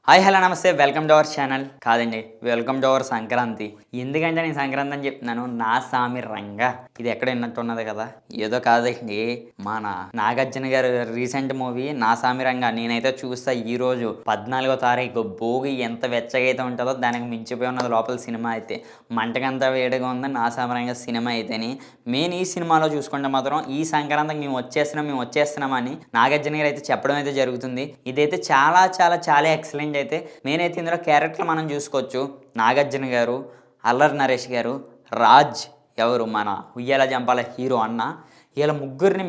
Hi hello నమస్తే welcome to our channel. కాదండి, welcome to our Sankranti. ఎందుకంటే నేను సంక్రాంతి అని చెప్తున్నాను. నా సామి రంగా ఇది ఎక్కడ విన్నట్టున్నది కదా, ఏదో కాదండి, మన నాగార్జున గారు రీసెంట్ మూవీ నా సామి రంగా నేనైతే చూస్తా. ఈ రోజు 14వ తారీఖు భోగి ఎంత వెచ్చగా అయితే ఉంటుందో దానికి మించిపోయి ఉన్నది లోపల సినిమా అయితే. మంటకంతా వేడిగా ఉంది నా సామి రంగా సినిమా అయితేని. మెయిన్ ఈ సినిమాలో చూసుకుంటే మాత్రం ఈ సంక్రాంతికి మేము వచ్చేస్తున్నామని నాగార్జున గారు అయితే చెప్పడం అయితే జరుగుతుంది. ఇదైతే చాలా చాలా చాలా ఎక్సలెంట్. అయితే నేనైతే ఇందులో క్యారెక్టర్లు మనం చూసుకోవచ్చు. నాగార్జున గారు, అల్లరి నరేష్ గారు, రాజ్ ఎవరు మన ఉయ్యాల జంపాల హీరో అన్న, వీళ్ళ ముగ్గురిని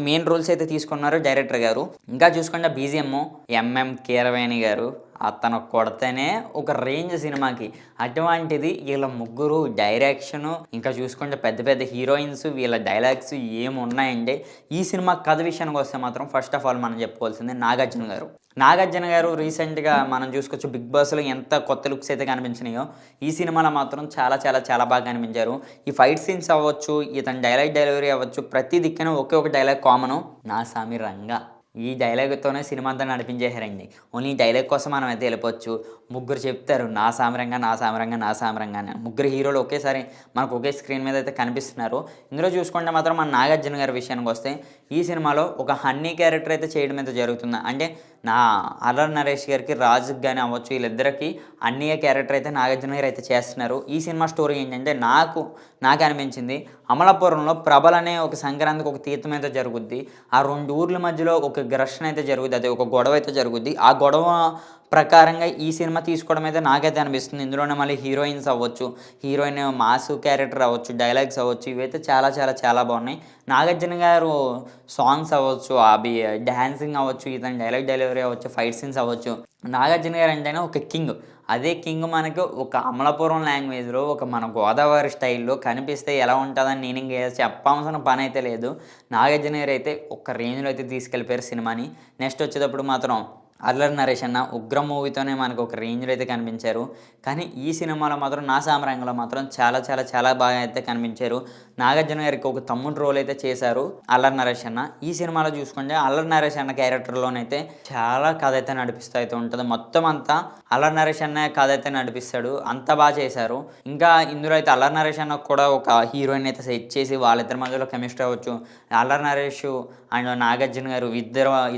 మెయిన్ రోల్స్ అయితే తీసుకున్నారు డైరెక్టర్ గారు. ఇంకా చూసుకుంటే బీజిఎం ఎంఎం కీరవేణి గారు, అతను కొడితేనే ఒక రేంజ్ సినిమాకి. అటువంటిది వీళ్ళ ముగ్గురు డైరెక్షను, ఇంకా చూసుకుంటే పెద్ద పెద్ద హీరోయిన్స్, వీళ్ళ డైలాగ్స్ ఏమున్నాయండి. ఈ సినిమా కథ విషయానికి వస్తే మాత్రం ఫస్ట్ ఆఫ్ ఆల్ మనం చెప్పుకోవాల్సింది నాగార్జున గారు రీసెంట్గా మనం చూసుకోవచ్చు బిగ్ బాస్లో ఎంత కొత్త లుక్స్ అయితే కనిపించినాయో ఈ సినిమాలో మాత్రం చాలా చాలా చాలా బాగా కనిపించారు. ఈ ఫైట్ సీన్స్ అవ్వచ్చు, ఇతని డైలాగ్ డెలివరీ అవ్వచ్చు, ప్రతి దిక్కున ఒకే ఒక డైలాగ్ కామను, నా సామి రంగా. ఈ డైలాగ్తోనే సినిమా అంతా నడిపించేశారండి. ఓన్లీ ఈ డైలాగ్ కోసం మనం అయితే వెళ్ళిపోవచ్చు. ముగ్గురు చెప్తారు నా సామరంగా అని. ముగ్గురు హీరోలు ఒకేసారి మనకు ఒకే స్క్రీన్ మీద అయితే కనిపిస్తున్నారు. ఇందులో చూసుకుంటే మాత్రం మన నాగార్జున గారి విషయానికి వస్తే ఈ సినిమాలో ఒక హన్నీ క్యారెక్టర్ అయితే చేయడం అయితే జరుగుతుంది. అంటే నా అల్లరి నరేష్ గారికి, రాజుకి కానీ అవ్వచ్చు, వీళ్ళిద్దరికి అన్నయ్య క్యారెక్టర్ అయితే నాగార్జున గారు అయితే చేస్తున్నారు. ఈ సినిమా స్టోరీ ఏంటంటే నాకు అనిపించింది, అమలాపురంలో ప్రభల్ అనే ఒక సంక్రాంతికి ఒక తీర్థం అయితే జరుగుద్ది. ఆ రెండు ఊర్ల మధ్యలో ఒక ఘర్షణ అయితే జరుగుద్ది, అదే ఒక గొడవ అయితే జరుగుద్ది. ఆ గొడవ ప్రకారంగా ఈ సినిమా తీసుకోవడం అయితే నాకైతే అనిపిస్తుంది. ఇందులోనే మళ్ళీ హీరోయిన్స్ అవ్వచ్చు, హీరోయిన్ మాసు క్యారెక్టర్ అవ్వచ్చు, డైలాగ్స్ అవ్వచ్చు, ఇవైతే చాలా చాలా చాలా బాగున్నాయి. నాగార్జున గారు సాంగ్స్ అవ్వచ్చు, అవి డ్యాన్సింగ్ అవ్వచ్చు, ఇతని డైలాగ్ డెలివరీ అవ్వచ్చు, ఫైట్ సీన్స్ అవ్వచ్చు. నాగార్జున గారు అంటేనే ఒక కింగ్. అదే కింగ్ మనకు ఒక అమలాపురం లాంగ్వేజ్లో, ఒక మన గోదావరి స్టైల్లో కనిపిస్తే ఎలా ఉంటుందని నేను ఇంక చెప్పాల్సిన పని అయితే లేదు. నాగార్జున గారు అయితే ఒక రేంజ్లో అయితే తీసుకెళ్ళిపోయారు సినిమాని. నెక్స్ట్ వచ్చేటప్పుడు మాత్రం అల్లరి నరేష్ అన్న ఉగ్రం మూవీతోనే మనకు ఒక రేంజ్లో అయితే కనిపించారు. కానీ ఈ సినిమాలో మాత్రం నా సామరంగంలో మాత్రం చాలా చాలా చాలా బాగా అయితే కనిపించారు. నాగార్జున గారికి ఒక తమ్ముడు రోల్ అయితే చేశారు అల్లరి నరేష్ అన్న. ఈ సినిమాలో చూసుకుంటే అల్లరి నరేష్ అన్న క్యారెక్టర్లోనైతే చాలా కథ అయితే నడిపిస్తూ అయితే ఉంటుంది. మొత్తం అంతా అల్లరి నరేష్ అన్న కథ అయితే నడిపిస్తాడు, అంత బాగా చేశారు. ఇంకా ఇందులో అయితే అల్లరి నరేష్ అన్న కూడా ఒక హీరోయిన్ అయితే సెట్ చేసి వాళ్ళిద్దరి మధ్యలో కెమిస్ట్రీ అవ్వచ్చు, అల్లరి నరేష్ అండ్ నాగార్జున గారు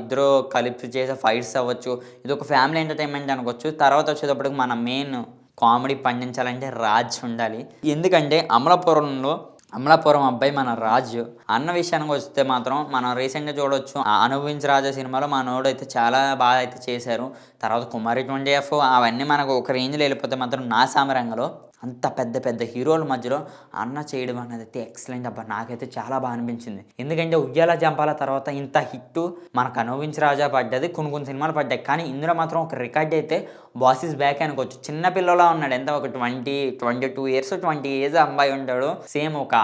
ఇద్దరు కలిపి చేసే ఫైట్స్ అవ్వచ్చు, ఇది ఒక ఫ్యామిలీ ఎంటర్టైన్మెంట్ అనుకోవచ్చు. తర్వాత వచ్చేటప్పటికి మన మెయిన్ కామెడీ పండించాలంటే రాజ్ ఉండాలి. ఎందుకంటే అమలాపురం అబ్బాయి మన రాజు అన్న విషయానికి వస్తే మాత్రం మనం రీసెంట్గా చూడవచ్చు అనుభవించి రాజా సినిమాలో మనోడు అయితే చాలా బాగా అయితే చేశారు. తర్వాత కుమారి 20F అవన్నీ మనకు ఒక రేంజ్లో వెళ్ళిపోతే మాత్రం నా సామరంగంలో అంత పెద్ద పెద్ద హీరోల మధ్యలో అన్న చేయడం అనేది అయితే ఎక్సలెంట్ అబ్బా. నాకైతే చాలా బాగా అనిపించింది. ఎందుకంటే ఉయ్యాల జంపాల తర్వాత ఇంత హిట్ మనకు అనుభవించి రాజా పడ్డది, కొన్ని సినిమాలు పడ్డాయి. కానీ ఇందులో మాత్రం ఒక రికార్డ్ అయితే బాస్ ఈజ్ బ్యాక్ అనుకోవచ్చు. చిన్న పిల్లలా ఉన్నాడు, ఎంత ఒక 22 ఇయర్స్ 20 ఏజ్ అబ్బాయి ఉంటాడు. సేమ్ ఒక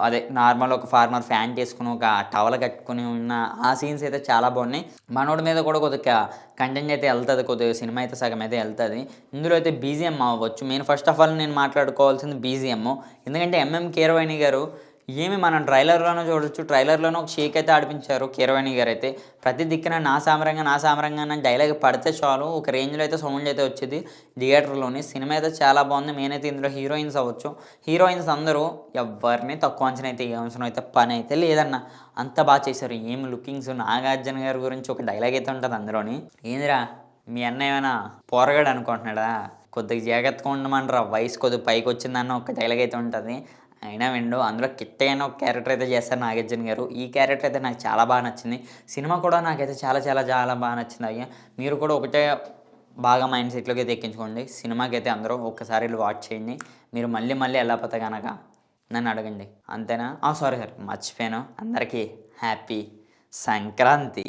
అదే నార్మల్ ఒక ఫార్మర్ ఫ్యాంట్ వేసుకుని ఒక టవల్ కట్టుకుని ఉన్న ఆ సీన్స్ అయితే చాలా బాగున్నాయి. మనోడి మీద కూడా కొద్దిగా కంటెంట్ అయితే వెళ్తుంది, కొద్దిగా సినిమా అయితే సగం అయితే వెళ్తుంది. ఇందులో అయితే బీజిఎం అవ్వచ్చు. మెయిన్ ఫస్ట్ ఆఫ్ ఆల్ నేను మాట్లాడుకోవాల్సింది బీజిఎం. ఎందుకంటే ఎంఎం కీరవాణి గారు ఏమి మనం ట్రైలర్లోనూ చూడొచ్చు, ట్రైలర్లోనూ ఒక షేక్ అయితే ఆడిపించారు. కీరవాణి గారు అయితే ప్రతి దిక్కున నా సామరంగా అని డైలాగ్ పడితే చాలు ఒక రేంజ్లో అయితే సౌండ్ అయితే వచ్చేది థియేటర్లోని. సినిమా అయితే చాలా బాగుంది. మెయిన్ అయితే ఇందులో హీరోయిన్స్ అవ్వచ్చు, హీరోయిన్స్ అందరూ ఎవరిని తక్కువ అంచనా అయితే ఏ అవసరం అయితే పని అయితే లేదన్న, అంత బాగా చేశారు. ఏం లుకింగ్స్. నాగార్జున గారి గురించి ఒక డైలాగ్ అయితే ఉంటుంది అందులోని, ఏందిరా మీ అన్న ఏమైనా పోరగాడు అనుకుంటున్నాడా, కొద్దిగా జాగ్రత్తగా ఉండమంటారా, వయసు కొద్దిగా పైకి వచ్చిందన్న ఒక డైలాగ్ అయితే ఉంటుంది. అయినా విండు అందులో కిట్టయ్య అనే ఒక క్యారెక్టర్ అయితే చేస్తారు నాగార్జున గారు. ఈ క్యారెక్టర్ అయితే నాకు చాలా బాగా నచ్చింది. సినిమా కూడా నాకైతే చాలా చాలా చాలా బాగా నచ్చింది. అయ్యా మీరు కూడా ఒకటే బాగా మైండ్ సెట్లోకి అయితే ఎక్కించుకోండి. సినిమాకి అయితే అందరూ ఒక్కసారి వాచ్ చేయండి. మీరు మళ్ళీ వెళ్ళకపోతే కనుక నన్ను అడగండి, అంతేనా? సారీ మర్చిపోయాను. అందరికీ హ్యాపీ సంక్రాంతి.